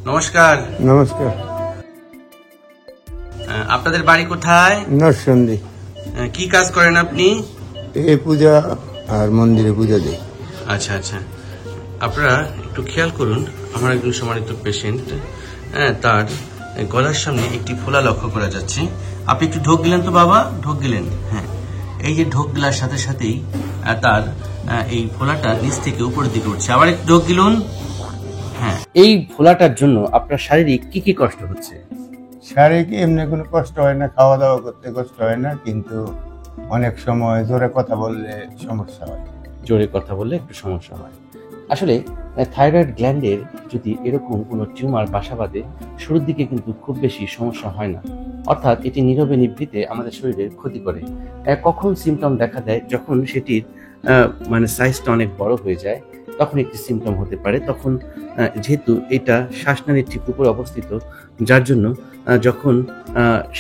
নমস্কার। নমস্কার। আপনাদের বাড়ি কোথায়? নরসন্দী। কি কাজ করেন আপনি? এই পূজা আর মন্দিরে পূজা দিই। আচ্ছা আচ্ছা, আপনারা একটু খেয়াল করুন, আমার একজন সম্মানিত পেশেন্ট, তার গলার সামনে একটি ফোলা লক্ষ্য করা যাচ্ছে। আপনি একটু ঢোক গেলেন তো বাবা, ঢোক গেলেন। হ্যাঁ, এই যে ঢোক গেলার সাথে সাথেই তার এই ফোলাটা নিচ থেকে উপরের দিকে উঠছে। আবার একটু ঢোক গেলুন। হ্যাঁ, এই ফোলাটার জন্য আপনার শারীরিক কি কি কষ্ট হচ্ছে? শারীরিক এমনি কোনো কষ্ট হয় না, খাওয়া দাওয়া করতে কষ্ট হয় না, কিন্তু অনেক সময় জোরে কথা বললে সমস্যা হয়। জোরে কথা বললে একটু সমস্যা হয়। আসলে থাইরয়েড গ্ল্যান্ডের যদি এরকম কোনো টিউমার বাসা বাঁধে, শুরুর দিকে কিন্তু খুব বেশি সমস্যা হয় না, অর্থাৎ এটি নীরবে নিভৃতে আমাদের শরীরের ক্ষতি করে। কখন সিমটম দেখা দেয়? যখন সেটির মানে সাইজটা অনেক বড় হয়ে যায়, তখন একটি সিমটম হতে পারে। তখন যেহেতু এটা শ্বাসনালীর ঠিক উপরে অবস্থিত, যার জন্য যখন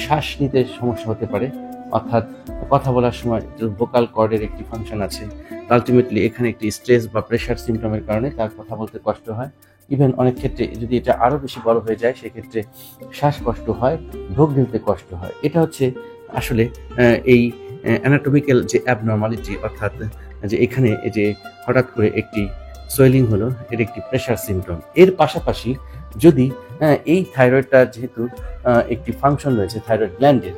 শ্বাস নিতে সমস্যা হতে পারে, অর্থাৎ কথা বলার সময় ভোকাল কর্ডের একটি ফাংশন আছে, আলটিমেটলি এখানে একটি স্ট্রেস বা প্রেশার সিমটমের কারণে তার কথা বলতে কষ্ট হয়। ইভেন অনেক ক্ষেত্রে যদি এটা আরো বেশি বড় হয়ে যায়, সেক্ষেত্রে শ্বাসকষ্ট হয়, ঢোক গিলতে কষ্ট হয়। এটা হচ্ছে আসলে এই অ্যানাটমিক্যাল যে অ্যাবনর্মালিটি, অর্থাৎ যে এখানে যে হঠাৎ করে একটি সোয়েলিং হলো, এর একটি প্রেশার সিমটম। এর পাশাপাশি যদি এই থাইরয়েডটা যেহেতু একটি ফাংশন রয়েছে, থাইরয়েড গ্ল্যান্ডের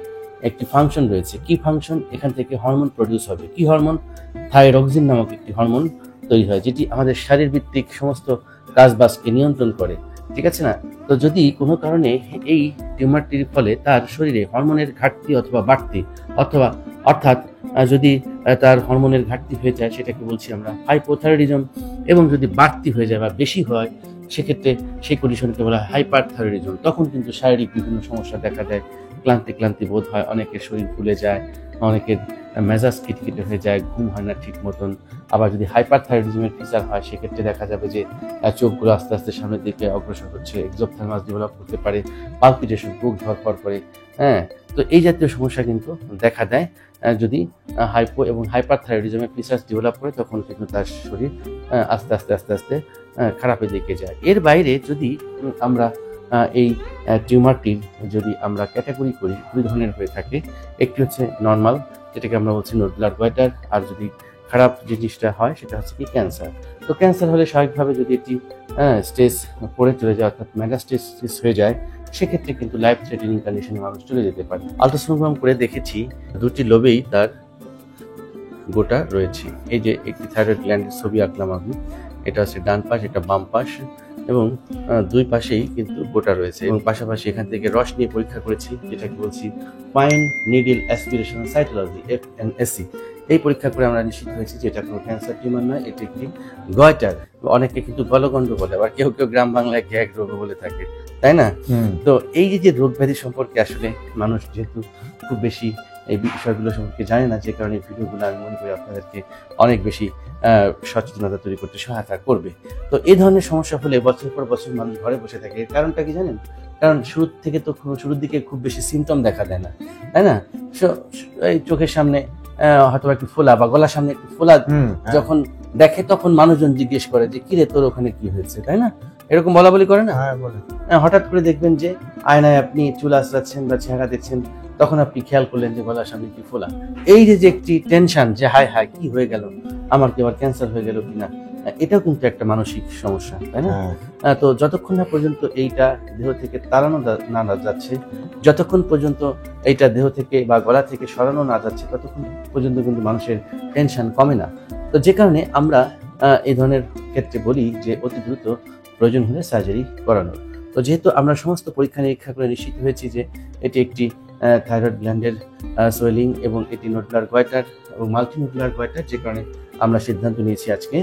একটি ফাংশন রয়েছে। কি ফাংশন? এখান থেকে হরমোন প্রডিউস হবে। কি হরমোন? থাইরক্সিন নামক একটি হরমোন তৈরি হয়, যেটি আমাদের শারীরভিত্তিক সমস্ত কাজবাজকে নিয়ন্ত্রণ করে। ঠিক আছে না? তো যদি কোনো কারণে এই টিউমারটির ফলে তার শরীরে হরমোনের ঘাটতি অথবা বাড়তি, অথবা অর্থাৎ যদি তার হরমোনের ঘাটতি হয়ে যায়, সেটাকে বলছি আমরা হাইপোথাইরয়েডিজম, এবং যদি বাড়তি হয়ে যায় বা বেশি হয়, সেক্ষেত্রে সেই কন্ডিশনকে বলা হয় হাইপারথাইরয়েডিজম। তখন কিন্তু শারীরিক বিভিন্ন সমস্যা দেখা দেয়। ক্লান্তি বোধ হয়, অনেকের শরীর ফুলে যায়, অনেকের মেজাজ খিটখিটে হয়ে যায়, ঘুম হয় না ঠিক মতন। আবার যদি হাইপারথাইরয়েডিজমের ফিচার হয়, সেক্ষেত্রে দেখা যাবে যে চোখগুলো আস্তে আস্তে সামনের দিকে অগ্রসর হচ্ছে, এক্সোপথ্যালমাস ডেভেলপ করতে পারে, পালপিটেশন, বুক ধরফর করে। হ্যাঁ, তো এই জাতীয় সমস্যা কিন্তু দেখা দেয় যদি হাইপো এবং হাইপারথাইরয়েডিজমের ফিচার্স ডেভেলপ করে, তখন কিন্তু তার শরীর আস্তে আস্তে খারাপের দিকে যায়। এর বাইরে যদি আমরা এই টিউমারটির যদি আমরা ক্যাটাগরি করি, দুই ধরনের হয়ে থাকে। একটি হচ্ছে নর্মাল, যেটাকে আমরা বলছি নোডুলার গয়টার, আর যদি খারাপ জিনিসটা হয় সেটা হচ্ছে কি ক্যান্সার। তো ক্যান্সার হলে স্বাভাবিকভাবে যদি এটি স্টেজ পড়ে চলে যায়, অর্থাৎ মেগাস্টেসিস হয়ে যায়, সেক্ষেত্রে কিন্তু লাইফ থ্রেটেনিং কন্ডিশনে মানুষ চলে যেতে পারে। আলট্রাসোনোগ্রাম করে দেখেছি, দুটি লোবেই তার গোটা রয়েছে। এই যে একটি থাইরয়েড গ্ল্যান্ডের ছবি আঁকলাম আমি, এটা হচ্ছে ডান পাশ, এটা বাম পাশ, এবং দুই পাশেই কিন্তু গোটা রয়েছে। এবং পাশাপাশি এখান থেকে রস নিয়ে পরীক্ষা করেছি, যেটাকে বলছি fine needle aspiration cytology, FNSC। এই পরীক্ষা করে আমরা নিশ্চিত হয়েছি যে এটা কোনো ক্যান্সার টিউমার নয়, এটি একটি গয়টার। অনেকে কিন্তু গলগণ্ড বলে, আবার কেউ কেউ গ্রাম বাংলায় গ্যাগ রোগ বলে থাকে, তাই না? তো এই যে রোগ ব্যাধি সম্পর্কে আসলে মানুষ যেহেতু খুব বেশি এই বিষয়গুলো সম্পর্কে জানে না, যে কারণে ভিডিওগুলো আমি মনে করি আপনাদেরকে অনেক বেশি সচেতনতা তৈরি করতে সহায়তা করবে। তো এই ধরনের সমস্যা হলে বছর পর বছর মানুষ ঘরে বসে থাকে। এর কারণটা কি জানেন? কারণ শুরুর দিকে খুব বেশি সিমটম দেখা দেয় না, তাই না? এই চোখের সামনে হয়তো একটু ফোলা বা গলার সামনে একটু ফোলা যখন দেখে, তখন মানুষজন জিজ্ঞেস করে যে কিরে তোর ওখানে কি হয়েছে, তাই না? এরকম বলা বলি করে না? হঠাৎ করে দেখবেন যে আয়নায় আপনি চুল আঁচড়াচ্ছেন বা ছেঁড়া দিচ্ছেন, তখন আপনি খেয়াল করলেন যে গলার সামনে কি ফোলা। এই যে একটি টেনশন, যে হায় হায় কি হয়ে গেল, আমার কি আবার ক্যান্সার হয়ে গেল কিনা, এটাও কিন্তু একটা মানসিক সমস্যা, তাই না? তো যতক্ষণ না পর্যন্ত এইটা দেহ থেকে তাড়ানো না যাচ্ছে, যতক্ষণ পর্যন্ত এইটা দেহ থেকে বা গলা থেকে সরানো না যাচ্ছে, ততক্ষণ পর্যন্ত কিন্তু মানুষের টেনশন কমে না। তো যে কারণে আমরা এই ধরনের ক্ষেত্রে বলি যে অতি দ্রুত প্রয়োজন হলে সার্জারি করানোর। তো যেহেতু আমরা সমস্ত পরীক্ষা নিরীক্ষা করে নিশ্চিত হয়েছি যে এটি একটি থাইরয়েড গ্ল্যান্ডের সোয়েলিং, এবং এটি নোডুলার গয়টার এবং মাল্টিনোডুলার গয়টার, যে কারণে আমরা সিদ্ধান্ত নিয়েছি আজকে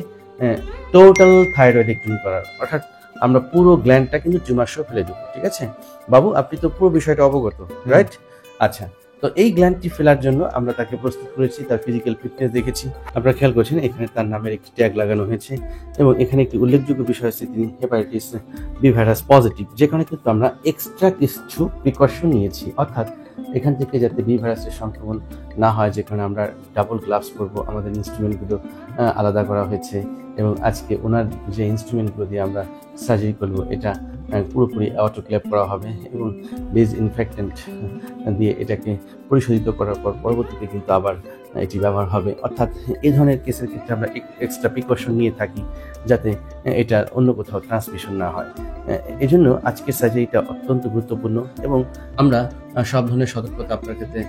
টোটাল থাইরয়েডেক্টমি করার, অর্থাৎ আমরা পুরো গ্ল্যান্ডটা কিন্তু টিউমার সহ ফেলে দেবো। ঠিক আছে বাবু, আপনি তো পুরো বিষয়টা অবগত, রাইট? আচ্ছা, তো এই গ্ল্যান্ডটি ফেলার জন্য আমরা তাকে প্রস্তুত করেছি, তার ফিজিক্যাল ফিটনেস দেখেছি। আপনারা খেয়াল করছেন এখানে তার নামের একটি ট্যাগ লাগানো হয়েছে, এবং এখানে একটি উল্লেখযোগ্য বিষয় হচ্ছে তিনি হেপাটাইটিস বি ভাইরাস পজিটিভ, যেখানে কিন্তু আমরা এক্সট্রা কিছু প্রিকশন নিয়েছি, অর্থাৎ এখান থেকে যাতে বি ভাইরাসের সংক্রমণ না হয়, যেখানে আমরা ডাবল গ্লাভস করবো, আমাদের ইনস্ট্রুমেন্টগুলো আলাদা করা হয়েছে, এবং আজকে ওনার যে ইনস্ট্রুমেন্টগুলো দিয়ে আমরা সার্জারি করবো, এটা পুরোপুরি অটোক্লেভ করা হবে এবং ডিসইনফেক্টেন্ট দিয়ে এটাকে পরিশোধিত করার পর পরবর্তীতে কিন্তু আবার এটি ব্যবহার হবে। অর্থাৎ এই ধরনের কেসের ক্ষেত্রে আমরা এক্সট্রা প্রিকশন নিয়ে থাকি যাতে এটার অন্য কোথাও ট্রান্সমিশন না হয়। এজন্য আজকের সার্জারিটা অত্যন্ত গুরুত্বপূর্ণ এবং আমরা সব ধরনের সতর্কতা আপনার ক্ষেত্রে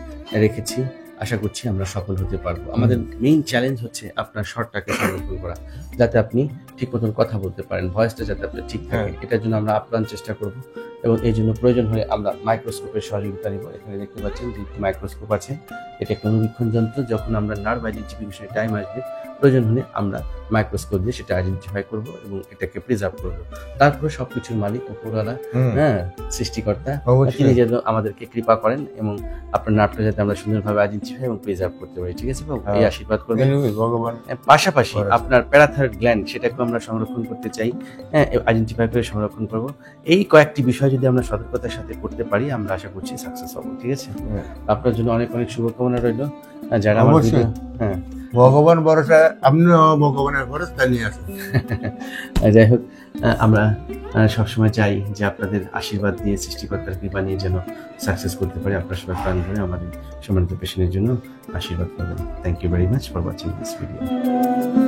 রেখেছি। আশা করছি আমরা সফল হতে পারবো। আমাদের মেইন চ্যালেঞ্জ হচ্ছে আপনার স্বরটাকে সংরক্ষণ করা, যাতে আপনি ঠিক মতন কথা বলতে পারেন, ভয়েসটা যাতে আপনার ঠিক থাকে। এটার জন্য আমরা আপ্রাণ চেষ্টা করব এবং এই জন্য প্রয়োজন হলে আমরা মাইক্রোস্কোপের সহযোগিতা নিব। এখানে দেখতে পাচ্ছেন যে একটি মাইক্রোস্কোপ আছে, এটা একটা অনুবীক্ষণ যন্ত্র। যখন আমরা নার্ভ আইডেন্টিফিকেশনের টাইম আসবে, প্রয়োজন হলে আমরা মাইক্রোস্কোপ দিয়ে সেটা আইডেন্টিফাই করব এবং এটাকে প্রিজার্ভ করব। তারপরে সবকিছুর মালিক উপরওয়ালা, সৃষ্টিকর্তা, তিনি যেন আমাদেরকে কৃপা করেন এবং আপনার নার্ভটা যাতে আমরা সুন্দরভাবে আইডেন্টিফাই এবং প্রিজার্ভ করতে পারি। ঠিক আছে বাবু, এই আশীর্বাদ করবেন। ভগবান পাশাপাশি আপনার প্যারাথাইরয়েড গ্ল্যান্ড, সেটাকে আমরা সংরক্ষণ করতে চাই, আইডেন্টিফাই করে সংরক্ষণ করব। এই কয়েকটি বিষয় যদি আমরা সতর্কতার সাথে করতে পারি, আমরা আশা করছি সাকসেস হব। ঠিক আছে, আপনার জন্য অনেক অনেক শুভকামনা রইল। যারা আমার ভগবান ভরসা, আপনিও ভগবানের ভরসা নিয়ে আসুন। যাই হোক, আমরা সবসময় চাই যে আপনাদের আশীর্বাদ দিয়ে, সৃষ্টিকর্তার কৃপা নিয়ে যেন সাকসেস করতে পারি। আপনার সবাই প্রাণ ধরে আমাদের সম্মানিত পেশেন্টের জন্য আশীর্বাদ করবেন। Thank you very much for watching this video.